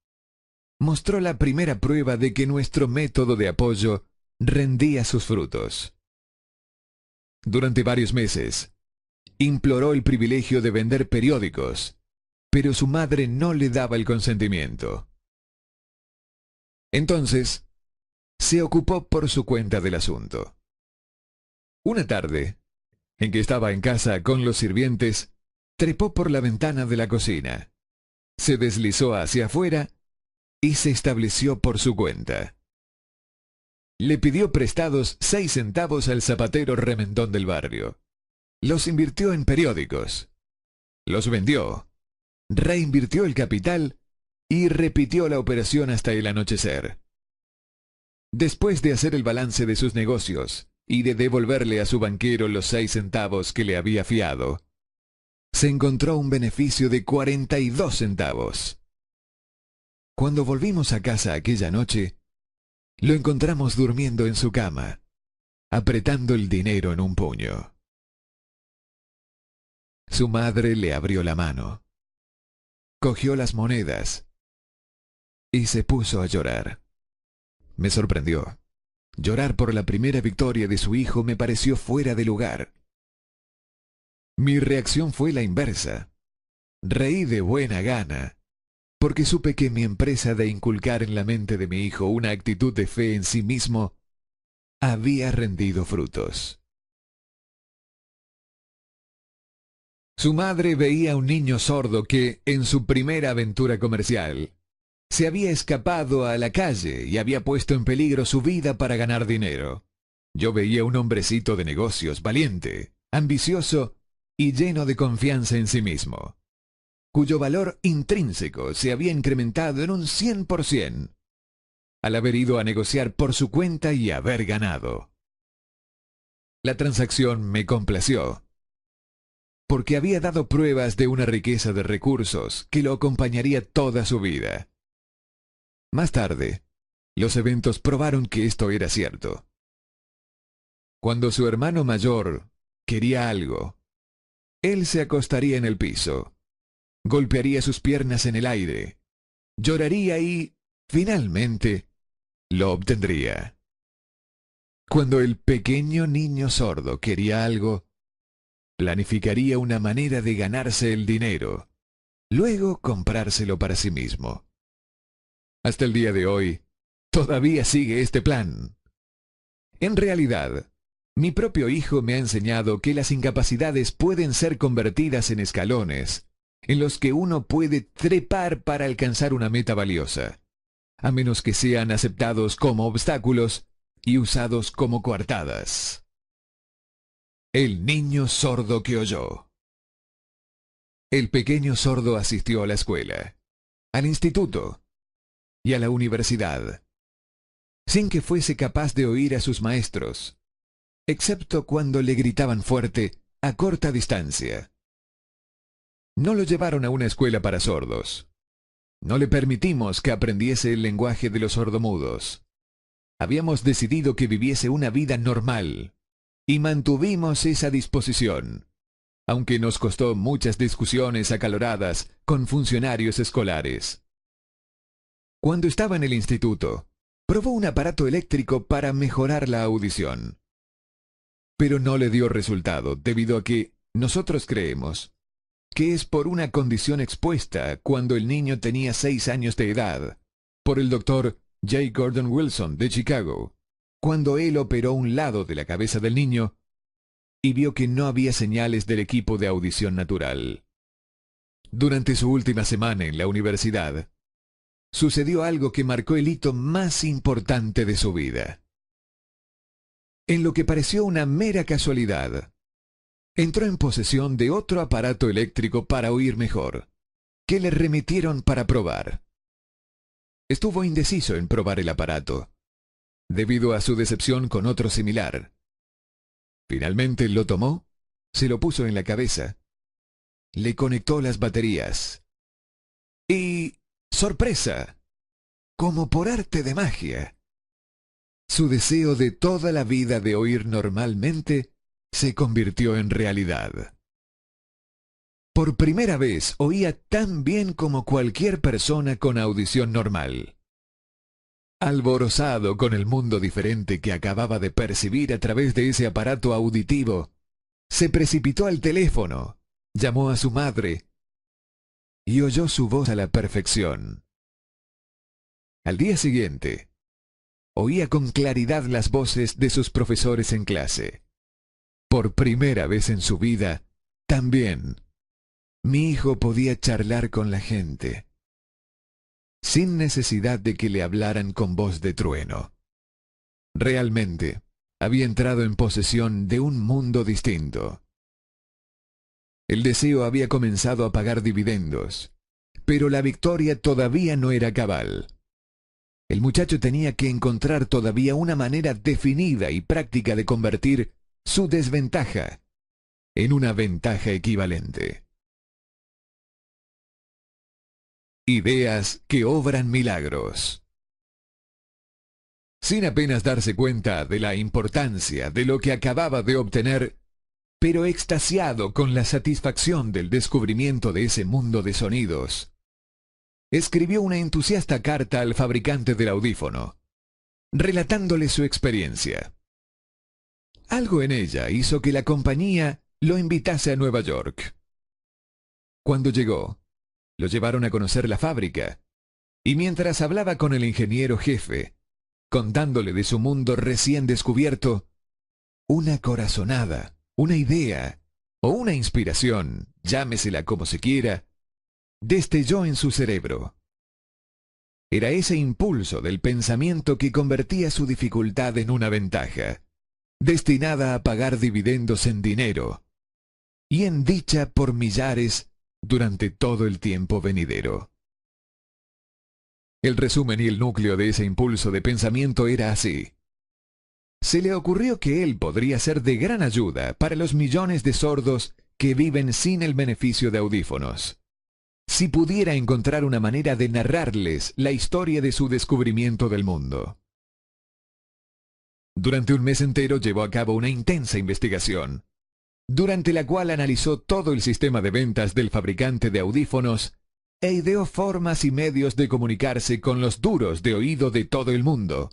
mostró la primera prueba de que nuestro método de apoyo rendía sus frutos. Durante varios meses, imploró el privilegio de vender periódicos, pero su madre no le daba el consentimiento. Entonces, se ocupó por su cuenta del asunto. Una tarde, en que estaba en casa con los sirvientes, trepó por la ventana de la cocina, se deslizó hacia afuera y se estableció por su cuenta. Le pidió prestados 6 centavos al zapatero remendón del barrio. Los invirtió en periódicos. Los vendió. Reinvirtió el capital y repitió la operación hasta el anochecer. Después de hacer el balance de sus negocios y de devolverle a su banquero los 6 centavos que le había fiado, se encontró un beneficio de 42 centavos. Cuando volvimos a casa aquella noche, lo encontramos durmiendo en su cama, apretando el dinero en un puño. Su madre le abrió la mano, cogió las monedas y se puso a llorar. Me sorprendió. Llorar por la primera victoria de su hijo me pareció fuera de lugar. Mi reacción fue la inversa. Reí de buena gana, porque supe que mi empresa de inculcar en la mente de mi hijo una actitud de fe en sí mismo había rendido frutos. Su madre veía a un niño sordo que, en su primera aventura comercial, se había escapado a la calle y había puesto en peligro su vida para ganar dinero. Yo veía un hombrecito de negocios valiente, ambicioso y lleno de confianza en sí mismo, cuyo valor intrínseco se había incrementado en un 100% al haber ido a negociar por su cuenta y haber ganado. La transacción me complació, porque había dado pruebas de una riqueza de recursos que lo acompañaría toda su vida. Más tarde, los eventos probaron que esto era cierto. Cuando su hermano mayor quería algo, él se acostaría en el piso, golpearía sus piernas en el aire, lloraría y, finalmente, lo obtendría. Cuando el pequeño niño sordo quería algo, planificaría una manera de ganarse el dinero, luego comprárselo para sí mismo. Hasta el día de hoy, todavía sigue este plan. En realidad, mi propio hijo me ha enseñado que las incapacidades pueden ser convertidas en escalones, en los que uno puede trepar para alcanzar una meta valiosa, a menos que sean aceptados como obstáculos y usados como coartadas. El niño sordo que oyó. El pequeño sordo asistió a la escuela, al instituto y a la universidad, sin que fuese capaz de oír a sus maestros, excepto cuando le gritaban fuerte a corta distancia. No lo llevaron a una escuela para sordos. No le permitimos que aprendiese el lenguaje de los sordomudos. Habíamos decidido que viviese una vida normal, y mantuvimos esa disposición, aunque nos costó muchas discusiones acaloradas con funcionarios escolares. Cuando estaba en el instituto, probó un aparato eléctrico para mejorar la audición. Pero no le dio resultado debido a que nosotros creemos que es por una condición expuesta cuando el niño tenía 6 años de edad, por el doctor J. Gordon Wilson de Chicago, cuando él operó un lado de la cabeza del niño y vio que no había señales del equipo de audición natural. Durante su última semana en la universidad, sucedió algo que marcó el hito más importante de su vida. En lo que pareció una mera casualidad, entró en posesión de otro aparato eléctrico para oír mejor, que le remitieron para probar. Estuvo indeciso en probar el aparato, debido a su decepción con otro similar. Finalmente lo tomó, se lo puso en la cabeza, le conectó las baterías y, ¡sorpresa!, como por arte de magia, su deseo de toda la vida de oír normalmente se convirtió en realidad. Por primera vez oía tan bien como cualquier persona con audición normal. Alborozado con el mundo diferente que acababa de percibir a través de ese aparato auditivo, se precipitó al teléfono, llamó a su madre y oyó su voz a la perfección. Al día siguiente, oía con claridad las voces de sus profesores en clase. Por primera vez en su vida, también, mi hijo podía charlar con la gente, sin necesidad de que le hablaran con voz de trueno. Realmente, había entrado en posesión de un mundo distinto. El deseo había comenzado a pagar dividendos, pero la victoria todavía no era cabal. El muchacho tenía que encontrar todavía una manera definida y práctica de convertir su desventaja en una ventaja equivalente. Ideas que obran milagros. Sin apenas darse cuenta de la importancia de lo que acababa de obtener, pero extasiado con la satisfacción del descubrimiento de ese mundo de sonidos, escribió una entusiasta carta al fabricante del audífono, relatándole su experiencia. Algo en ella hizo que la compañía lo invitase a Nueva York. Cuando llegó, lo llevaron a conocer la fábrica, y mientras hablaba con el ingeniero jefe, contándole de su mundo recién descubierto, una corazonada, una idea o una inspiración, llámesela como se quiera, destelló en su cerebro. Era ese impulso del pensamiento que convertía su dificultad en una ventaja, destinada a pagar dividendos en dinero y en dicha por millares durante todo el tiempo venidero. El resumen y el núcleo de ese impulso de pensamiento era así. Se le ocurrió que él podría ser de gran ayuda para los millones de sordos que viven sin el beneficio de audífonos, si pudiera encontrar una manera de narrarles la historia de su descubrimiento del mundo. Durante un mes entero llevó a cabo una intensa investigación, durante la cual analizó todo el sistema de ventas del fabricante de audífonos e ideó formas y medios de comunicarse con los duros de oído de todo el mundo,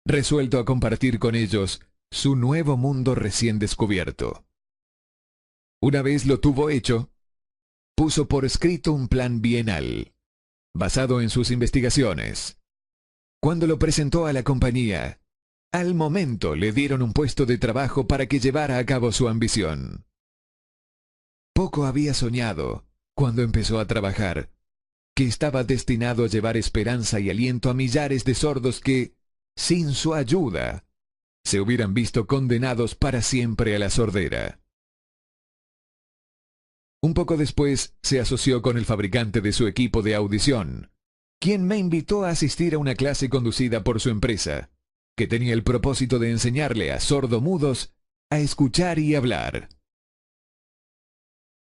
resuelto a compartir con ellos su nuevo mundo recién descubierto. Una vez lo tuvo hecho, puso por escrito un plan bienal, basado en sus investigaciones. Cuando lo presentó a la compañía, al momento le dieron un puesto de trabajo para que llevara a cabo su ambición. Poco había soñado, cuando empezó a trabajar, que estaba destinado a llevar esperanza y aliento a millares de sordos que, sin su ayuda, se hubieran visto condenados para siempre a la sordera. Un poco después se asoció con el fabricante de su equipo de audición, quien me invitó a asistir a una clase conducida por su empresa, que tenía el propósito de enseñarle a sordomudos a escuchar y hablar.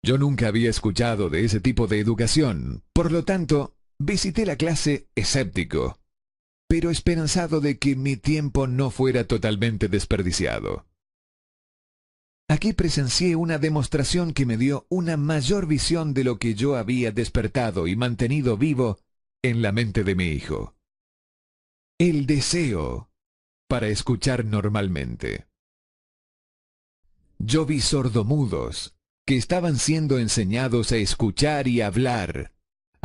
Yo nunca había escuchado de ese tipo de educación, por lo tanto, visité la clase escéptico, pero esperanzado de que mi tiempo no fuera totalmente desperdiciado. Aquí presencié una demostración que me dio una mayor visión de lo que yo había despertado y mantenido vivo en la mente de mi hijo. El deseo para escuchar normalmente. Yo vi sordomudos que estaban siendo enseñados a escuchar y hablar,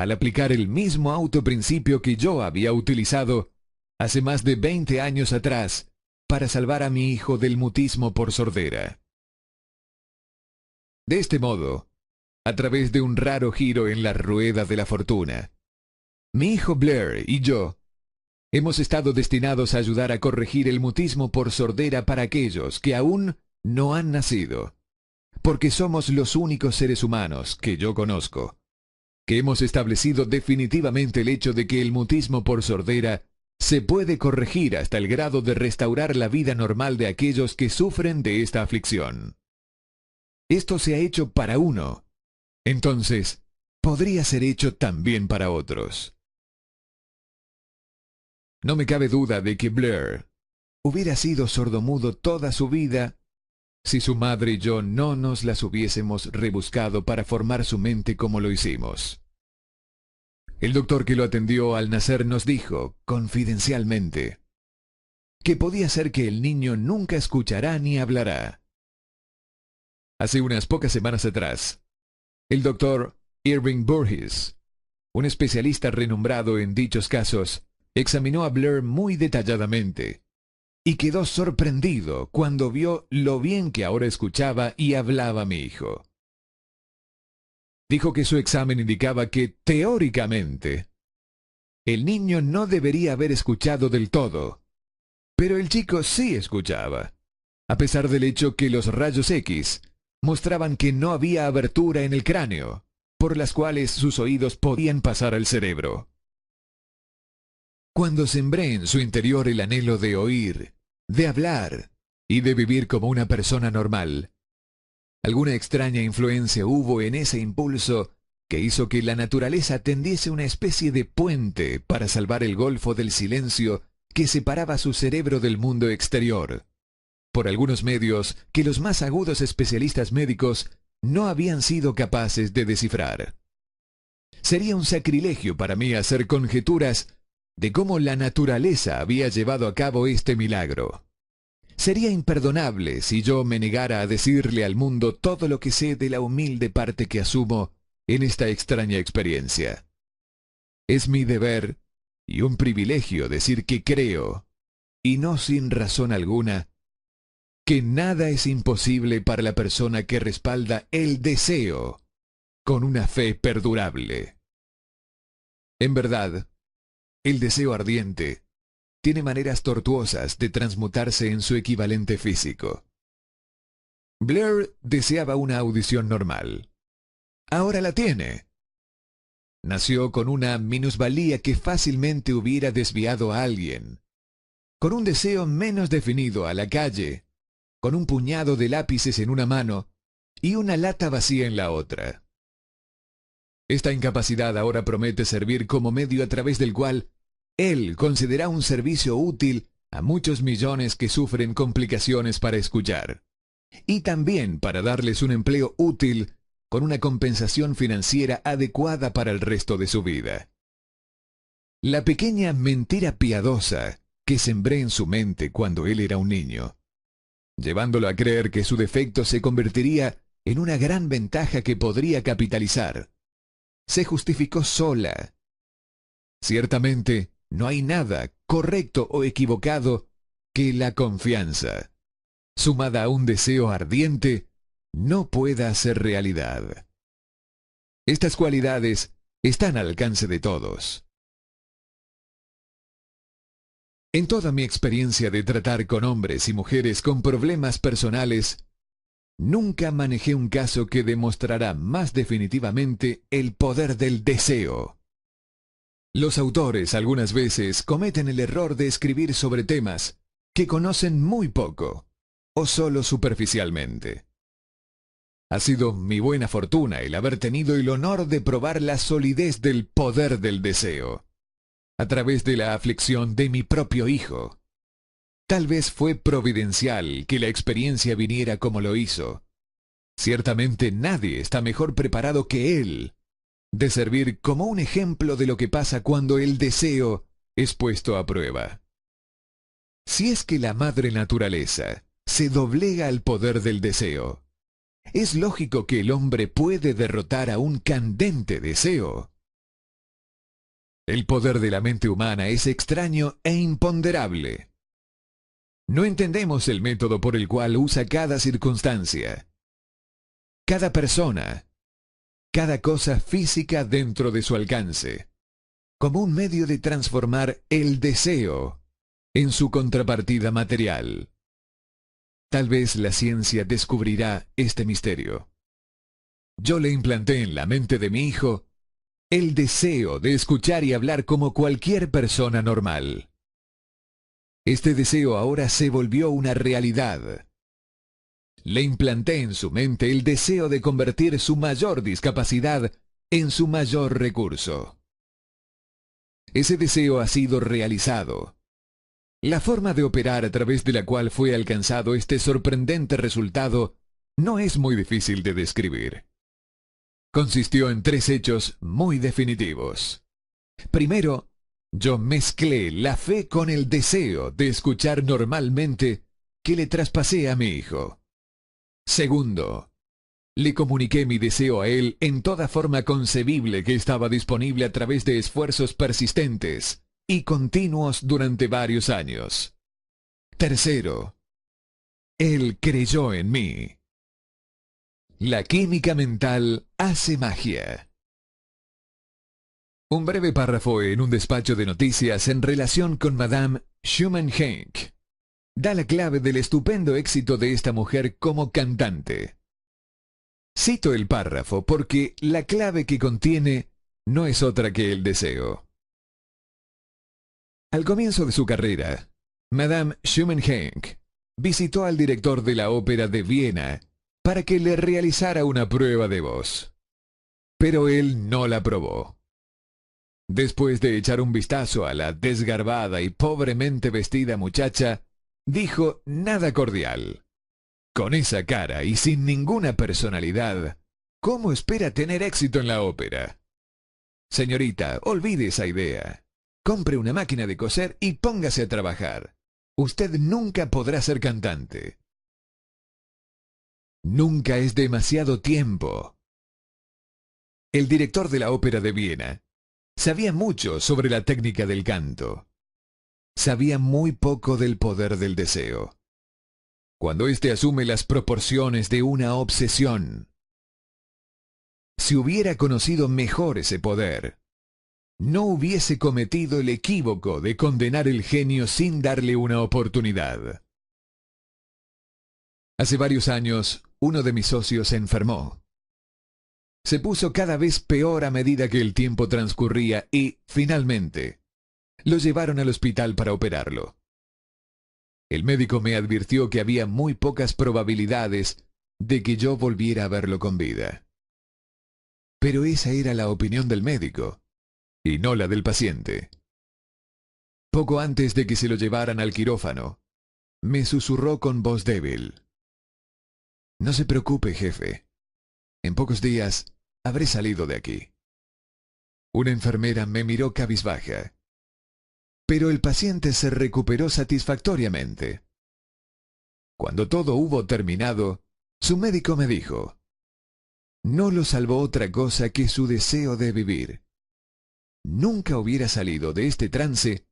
al aplicar el mismo autoprincipio que yo había utilizado hace más de 20 años atrás para salvar a mi hijo del mutismo por sordera. De este modo, a través de un raro giro en la rueda de la fortuna, mi hijo Blair y yo hemos estado destinados a ayudar a corregir el mutismo por sordera para aquellos que aún no han nacido, porque somos los únicos seres humanos que yo conozco que hemos establecido definitivamente el hecho de que el mutismo por sordera se puede corregir hasta el grado de restaurar la vida normal de aquellos que sufren de esta aflicción. Esto se ha hecho para uno, entonces podría ser hecho también para otros. No me cabe duda de que Blair hubiera sido sordomudo toda su vida si su madre y yo no nos las hubiésemos rebuscado para formar su mente como lo hicimos. El doctor que lo atendió al nacer nos dijo, confidencialmente, que podía ser que el niño nunca escuchará ni hablará. Hace unas pocas semanas atrás, el doctor Irving Burgess, un especialista renombrado en dichos casos, examinó a Blair muy detalladamente y quedó sorprendido cuando vio lo bien que ahora escuchaba y hablaba mi hijo. Dijo que su examen indicaba que, teóricamente, el niño no debería haber escuchado del todo, pero el chico sí escuchaba, a pesar del hecho que los rayos X mostraban que no había abertura en el cráneo, por las cuales sus oídos podían pasar al cerebro. Cuando sembré en su interior el anhelo de oír, de hablar y de vivir como una persona normal, alguna extraña influencia hubo en ese impulso que hizo que la naturaleza tendiese una especie de puente para salvar el golfo del silencio que separaba su cerebro del mundo exterior, por algunos medios que los más agudos especialistas médicos no habían sido capaces de descifrar. Sería un sacrilegio para mí hacer conjeturas de cómo la naturaleza había llevado a cabo este milagro. Sería imperdonable si yo me negara a decirle al mundo todo lo que sé de la humilde parte que asumo en esta extraña experiencia. Es mi deber y un privilegio decir que creo, y no sin razón alguna, que nada es imposible para la persona que respalda el deseo con una fe perdurable. En verdad, el deseo ardiente tiene maneras tortuosas de transmutarse en su equivalente físico. Blair deseaba una audición normal. Ahora la tiene. Nació con una minusvalía que fácilmente hubiera desviado a alguien, con un deseo menos definido a la calle, con un puñado de lápices en una mano y una lata vacía en la otra. Esta incapacidad ahora promete servir como medio a través del cual él concederá un servicio útil a muchos millones que sufren complicaciones para escuchar, y también para darles un empleo útil con una compensación financiera adecuada para el resto de su vida. La pequeña mentira piadosa que sembré en su mente cuando él era un niño, llevándolo a creer que su defecto se convertiría en una gran ventaja que podría capitalizar, se justificó sola. Ciertamente, no hay nada, correcto o equivocado, que la confianza, sumada a un deseo ardiente, no pueda hacer realidad. Estas cualidades están al alcance de todos. En toda mi experiencia de tratar con hombres y mujeres con problemas personales, nunca manejé un caso que demostrará más definitivamente el poder del deseo. Los autores algunas veces cometen el error de escribir sobre temas que conocen muy poco o solo superficialmente. Ha sido mi buena fortuna el haber tenido el honor de probar la solidez del poder del deseo a través de la aflicción de mi propio hijo. Tal vez fue providencial que la experiencia viniera como lo hizo. Ciertamente nadie está mejor preparado que él de servir como un ejemplo de lo que pasa cuando el deseo es puesto a prueba. Si es que la madre naturaleza se doblega al poder del deseo, es lógico que el hombre puede derrotar a un candente deseo. El poder de la mente humana es extraño e imponderable. No entendemos el método por el cual usa cada circunstancia, cada persona, cada cosa física dentro de su alcance, como un medio de transformar el deseo en su contrapartida material. Tal vez la ciencia descubrirá este misterio. Yo le implanté en la mente de mi hijo el deseo de escuchar y hablar como cualquier persona normal. Este deseo ahora se volvió una realidad. Le implanté en su mente el deseo de convertir su mayor discapacidad en su mayor recurso. Ese deseo ha sido realizado. La forma de operar a través de la cual fue alcanzado este sorprendente resultado no es muy difícil de describir. Consistió en 3 hechos muy definitivos. Primero, yo mezclé la fe con el deseo de escuchar normalmente que le traspasé a mi hijo. Segundo, le comuniqué mi deseo a él en toda forma concebible que estaba disponible a través de esfuerzos persistentes y continuos durante varios años. Tercero, él creyó en mí. La química mental hace magia. Un breve párrafo en un despacho de noticias en relación con Madame Schumann-Heink da la clave del estupendo éxito de esta mujer como cantante. Cito el párrafo porque la clave que contiene no es otra que el deseo. Al comienzo de su carrera, Madame Schumann-Heink visitó al director de la ópera de Viena para que le realizara una prueba de voz. Pero él no la aprobó. Después de echar un vistazo a la desgarbada y pobremente vestida muchacha, dijo nada cordial. Con esa cara y sin ninguna personalidad, ¿cómo espera tener éxito en la ópera? Señorita, olvide esa idea. Compre una máquina de coser y póngase a trabajar. Usted nunca podrá ser cantante. Nunca es demasiado tiempo. El director de la Ópera de Viena sabía mucho sobre la técnica del canto. Sabía muy poco del poder del deseo. Cuando éste asume las proporciones de una obsesión. Si hubiera conocido mejor ese poder, no hubiese cometido el equívoco de condenar el genio sin darle una oportunidad. Hace varios años, uno de mis socios se enfermó. Se puso cada vez peor a medida que el tiempo transcurría y, finalmente, lo llevaron al hospital para operarlo. El médico me advirtió que había muy pocas probabilidades de que yo volviera a verlo con vida. Pero esa era la opinión del médico, y no la del paciente. Poco antes de que se lo llevaran al quirófano, me susurró con voz débil: «No se preocupe, jefe. En pocos días habré salido de aquí». Una enfermera me miró cabizbaja. Pero el paciente se recuperó satisfactoriamente. Cuando todo hubo terminado, su médico me dijo: «No lo salvó otra cosa que su deseo de vivir. Nunca hubiera salido de este trance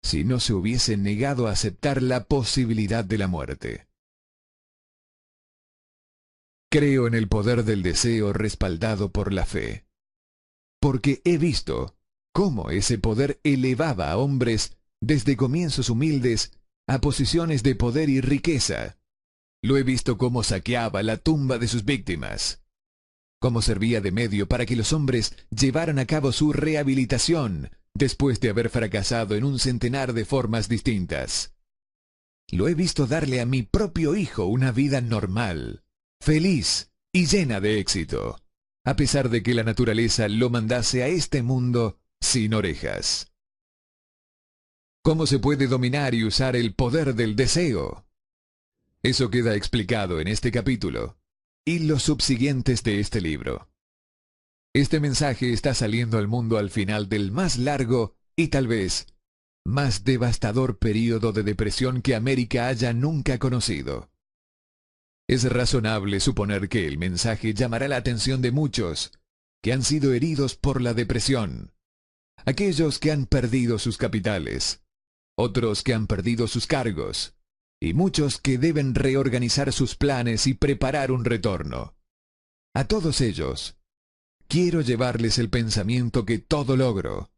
si no se hubiese negado a aceptar la posibilidad de la muerte». Creo en el poder del deseo respaldado por la fe, porque he visto cómo ese poder elevaba a hombres desde comienzos humildes a posiciones de poder y riqueza. Lo he visto cómo saqueaba la tumba de sus víctimas, cómo servía de medio para que los hombres llevaran a cabo su rehabilitación después de haber fracasado en un centenar de formas distintas. Lo he visto darle a mi propio hijo una vida normal, feliz y llena de éxito, a pesar de que la naturaleza lo mandase a este mundo sin orejas. ¿Cómo se puede dominar y usar el poder del deseo? Eso queda explicado en este capítulo y los subsiguientes de este libro. Este mensaje está saliendo al mundo al final del más largo y tal vez más devastador período de depresión que América haya nunca conocido. Es razonable suponer que el mensaje llamará la atención de muchos que han sido heridos por la depresión, aquellos que han perdido sus capitales, otros que han perdido sus cargos, y muchos que deben reorganizar sus planes y preparar un retorno. A todos ellos, quiero llevarles el pensamiento que todo logro,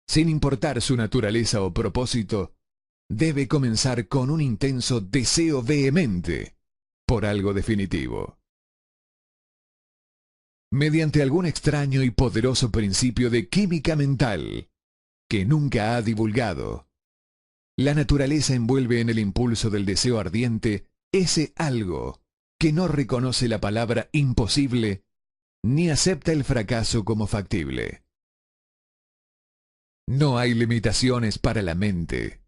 sin importar su naturaleza o propósito, debe comenzar con un intenso deseo vehemente por algo definitivo. Mediante algún extraño y poderoso principio de química mental que nunca ha divulgado, la naturaleza envuelve en el impulso del deseo ardiente ese algo que no reconoce la palabra imposible ni acepta el fracaso como factible. No hay limitaciones para la mente,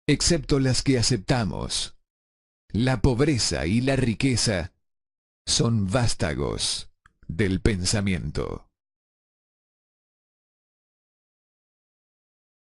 excepto las que aceptamos. La pobreza y la riqueza son vástagos del pensamiento.